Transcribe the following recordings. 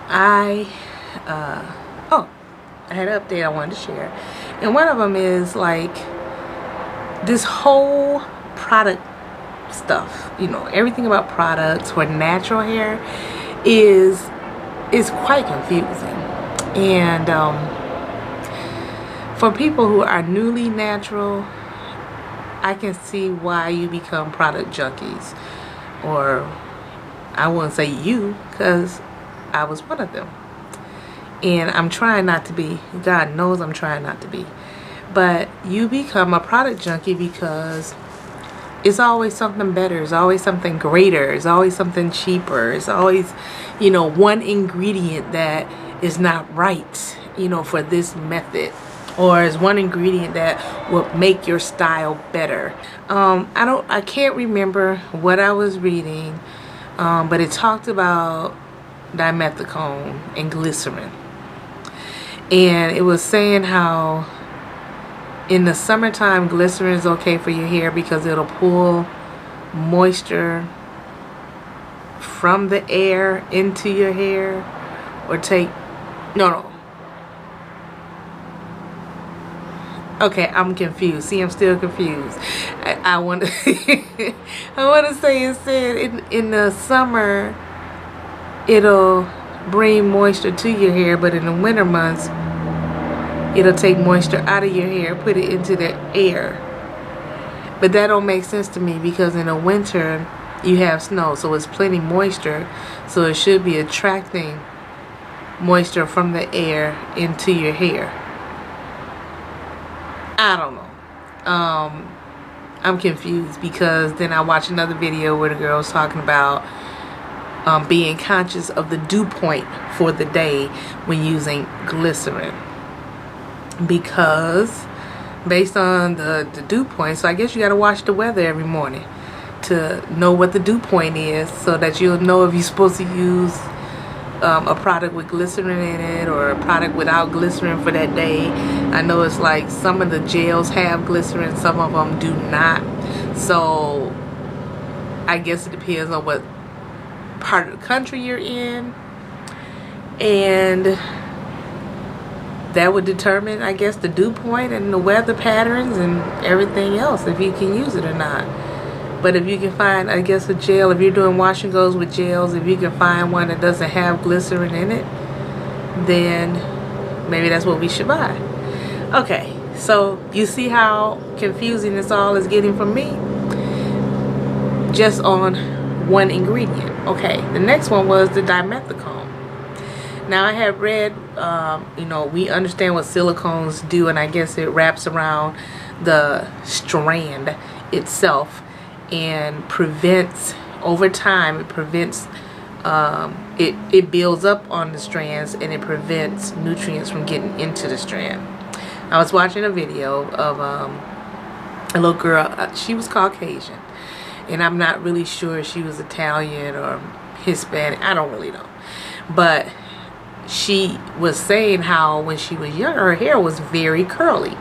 Oh, I had an update I wanted to share. And one of them is like this whole product stuff, you know, everything about products for natural hair is quite confusing. And for people who are newly natural, I can see why you become product junkies. Or I wouldn't say you, because I was one of them. And I'm trying not to be. God knows I'm trying not to be. But you become a product junkie because it's always something better. It's always something greater. It's always something cheaper. It's always, you know, one ingredient that is not right, you know, for this method. Or is one ingredient that will make your style better. I can't remember what I was reading, but it talked about dimethicone and glycerin. And it was saying how in the summertime glycerin is okay for your hair because it'll pull moisture from the air into your hair, or no. Okay, I'm confused. See, I'm still confused. I want to I want to say it said in the summer it'll bring moisture to your hair, but in the winter months it'll take moisture out of your hair, put it into the air. But that don't make sense to me because in the winter you have snow, so it's plenty moisture, so it should be attracting moisture from the air into your hair. I don't know. I'm confused because then I watched another video where the girl was talking about being conscious of the dew point for the day when using glycerin. Because based on the dew point, so I guess you got to watch the weather every morning to know what the dew point is, so that you'll know if you're supposed to use a product with glycerin in it or a product without glycerin for that day. I know it's like some of the gels have glycerin, some of them do not. So I guess it depends on what part of the country you're in, and that would determine, I guess, the dew point and the weather patterns and everything else, if you can use it or not. But if you can find, I guess, a gel, if you're doing wash and goes with gels, if you can find one that doesn't have glycerin in it, then maybe that's what we should buy. Okay, so you see how confusing this all is getting for me? Just on one ingredient. Okay, the next one was the dimethicone. Now I have read, you know, we understand what silicones do, and I guess it wraps around the strand itself and prevents, over time, it prevents, it builds up on the strands and it prevents nutrients from getting into the strand. I was watching a video of a little girl, she was Caucasian, and I'm not really sure if she was Italian or Hispanic, I don't really know. But she was saying how when she was younger, her hair was very curly.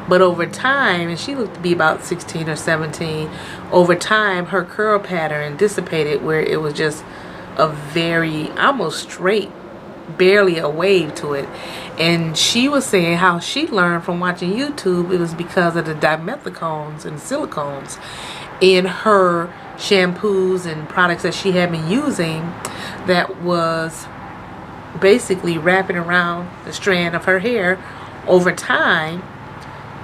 But over time, and she looked to be about 16 or 17, over time her curl pattern dissipated where it was just a very, almost straight, barely a wave to it. And she was saying how she learned from watching YouTube, it was because of the dimethicones and silicones in her shampoos and products that she had been using that was basically wrapping around the strand of her hair over time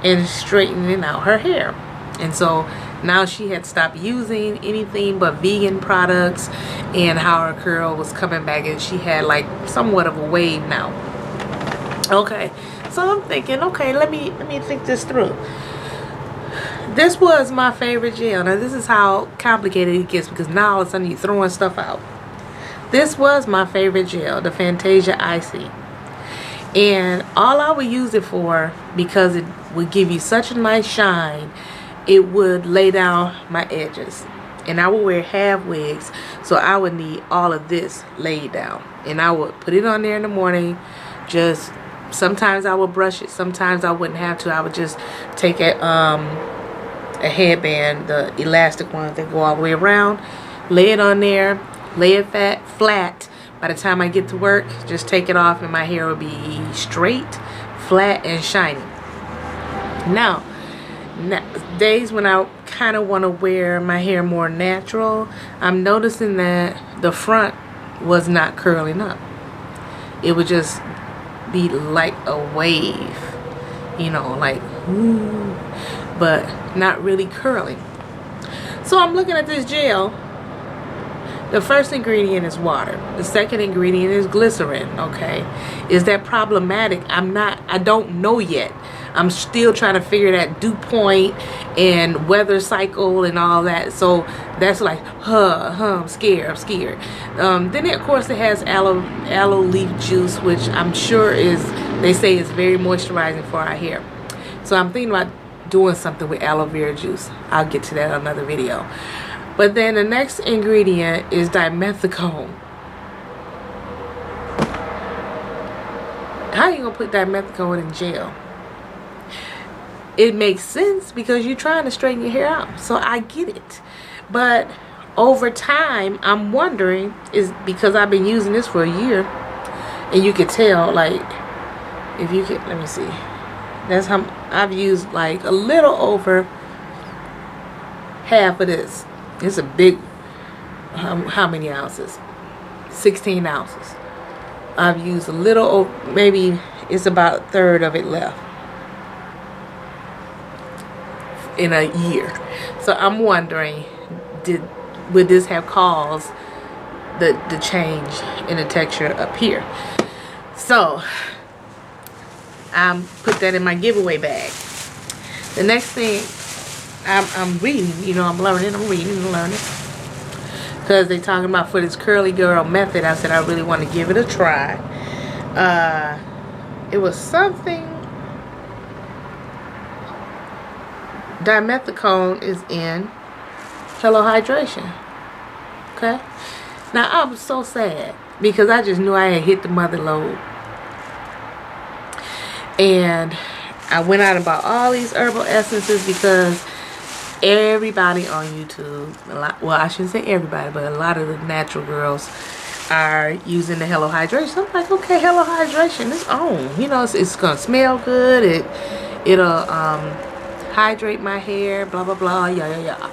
and straightening out her hair. And so now she had stopped using anything but vegan products, and how her curl was coming back and she had like somewhat of a wave now. Okay, so I'm thinking, okay, let me think this through. This was my favorite gel. Now this is how complicated it gets, because now all of a sudden you're throwing stuff out. This was my favorite gel, the Fantasia Icy. And all I would use it for, because it would give you such a nice shine, it would lay down my edges. And I would wear half wigs, so I would need all of this laid down. And I would put it on there in the morning. Just sometimes I would brush it, sometimes I wouldn't have to. I would just take a headband, the elastic ones that go all the way around, lay it on there, lay it flat. By the time I get to work, just take it off and my hair will be straight, flat, and shiny. Now, days when I kind of want to wear my hair more natural, I'm noticing that the front was not curling up. It would just be like a wave, you know, like ooh, but not really curling. So I'm looking at this gel. The first ingredient is water. The second ingredient is glycerin. Okay, is that problematic? I don't know yet. I'm still trying to figure that dew point and weather cycle and all that. So that's like, I'm scared. Then of course it has aloe leaf juice, which I'm sure they say is very moisturizing for our hair. So I'm thinking about doing something with aloe vera juice. I'll get to that in another video. But then the next ingredient is dimethicone. How are you gonna put dimethicone in gel? It makes sense because you're trying to straighten your hair out, so I get it. But over time, I'm wondering, is because I've been using this for a year, and you could tell, like, if you could, let me see, that's how I've used like a little over half of this. It's a big, how many ounces? 16 ounces. I've used a little, maybe it's about a third of it left in a year. So I'm wondering, would this have caused the change in the texture up here? So I put that in my giveaway bag. The next thing, I'm reading, you know, I'm reading and learning, because they talking about for this curly girl method. I said I really want to give it a try. It was something, dimethicone is in Hello Hydration. Okay, now I'm so sad because I just knew I had hit the mother load, and I went out and bought all these herbal essences because everybody on YouTube, well, I shouldn't say everybody, but a lot of the natural girls are using the Hello Hydration. I'm like, okay, Hello Hydration is on. You know, it's gonna smell good. It'll hydrate my hair, blah blah blah, yeah.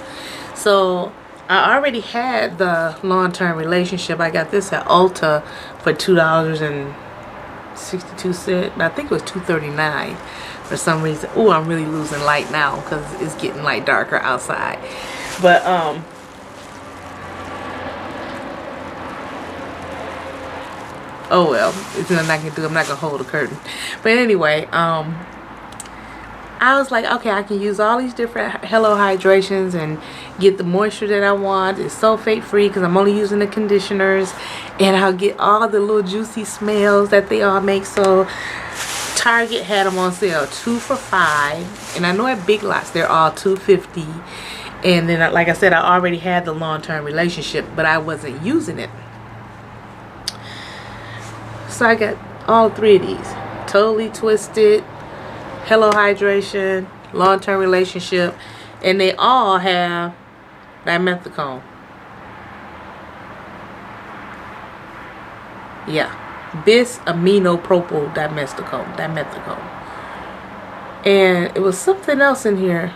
So I already had the long-term relationship. I got this at Ulta for $2.62. I think it was $2.39 for some reason. Oh, I'm really losing light now because it's getting like darker outside. But oh well, it's nothing I can do. I'm not gonna hold the curtain. But anyway, I was like, okay, I can use all these different Hello Hydrations and get the moisture that I want. It's sulfate free because I'm only using the conditioners, and I'll get all the little juicy smells that they all make. So Target had them on sale, 2 for $5, and I know at Big Lots they're all $2.50. And then, like I said, I already had the long-term relationship, but I wasn't using it. So I got all 3 of these: Totally Twisted, Hello Hydration, long-term relationship, and they all have dimethicone. Yeah, bis-aminopropyl dimethicone. And it was something else in here.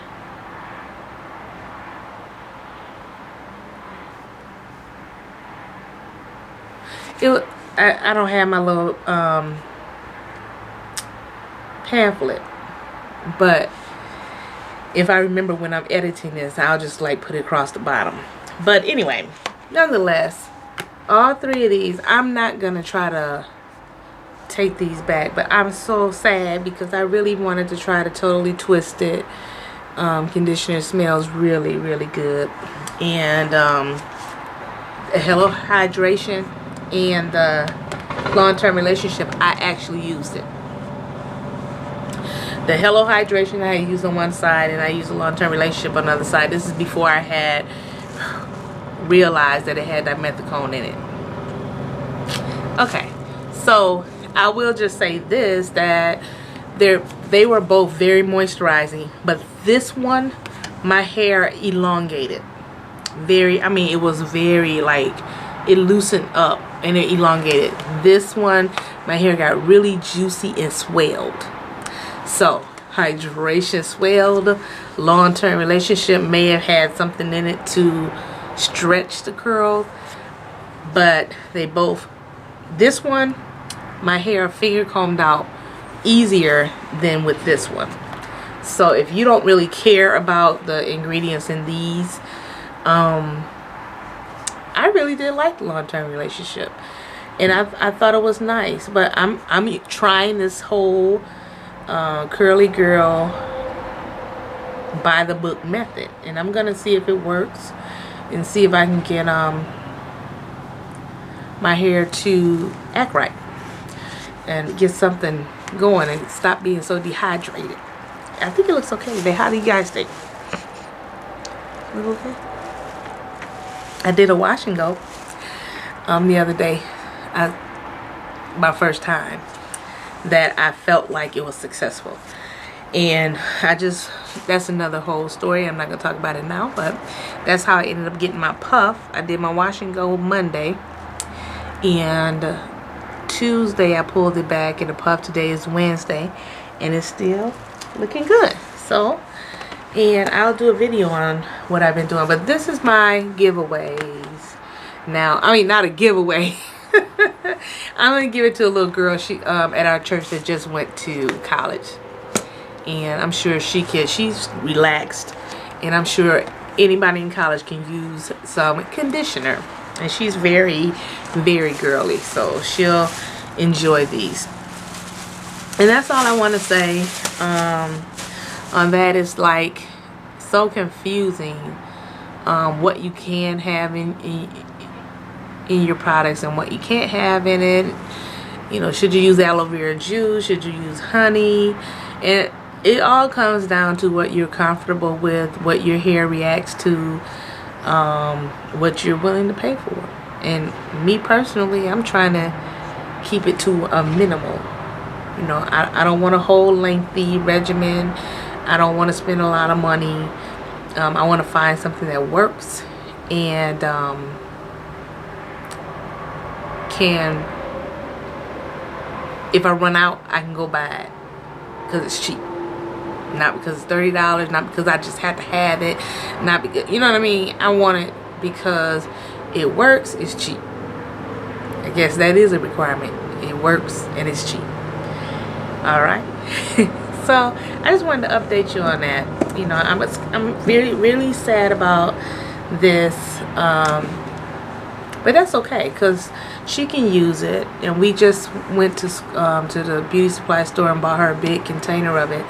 I don't have my little pamphlet, but if I remember when I'm editing this, I'll just like put it across the bottom. But anyway, nonetheless, all 3 of these, I'm not gonna try to take these back, but I'm so sad because I really wanted to try to Totally Twisted conditioner. Smells really, really good. And the Hello Hydration and the long-term relationship, I actually used it. The Hello Hydration I used on one side, and I used the long-term relationship on the other side. This is before I had realized that it had dimethicone in it. Okay, so I will just say this, that they were both very moisturizing, but this one, my hair elongated. It was very, like, it loosened up and they're elongated. This one, my hair got really juicy and swelled. So hydration swelled. Long-term relationship may have had something in it to stretch the curls, but they both, this one, my hair finger combed out easier than with this one. So if you don't really care about the ingredients in these, I really did like the long-term relationship, and I thought it was nice. But I'm trying this whole curly girl by the book method, and I'm gonna see if it works and see if I can get my hair to act right and get something going and stop being so dehydrated. I think it looks okay. How do you guys think? Look okay? I did a wash and go the other day, my first time, that I felt like it was successful. And that's another whole story. I'm not gonna talk about it now, but that's how I ended up getting my puff. I did my wash and go Monday, and Tuesday I pulled it back, and the puff today is Wednesday, and it's still looking good. So, and I'll do a video on what I've been doing, but this is my giveaways now. I mean, not a giveaway. I'm gonna give it to a little girl at our church that just went to college, and I'm sure she's relaxed, and I'm sure anybody in college can use some conditioner, and she's very, very girly, so she'll enjoy these. And that's all I want to say on that. Is like so confusing what you can have in your products and what you can't have in it. You know, should you use aloe vera juice? Should you use honey? And it all comes down to what you're comfortable with, what your hair reacts to, what you're willing to pay for. And me personally, I'm trying to keep it to a minimal. You know, I don't want a whole lengthy regimen. I don't want to spend a lot of money. I want to find something that works and if I run out, I can go buy it because it's cheap. Not because it's $30, not because I just have to have it, not because, you know what I mean? I want it because it works, it's cheap. I guess that is a requirement. It works and it's cheap. Alright. So I just wanted to update you on that. You know, I'm really, really sad about this, but that's okay because she can use it, and we just went to the beauty supply store and bought her a big container of it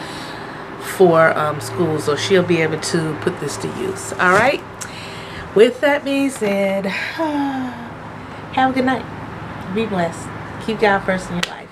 for school, so she'll be able to put this to use. All right, with that being said, have a good night, be blessed, keep God first in your life.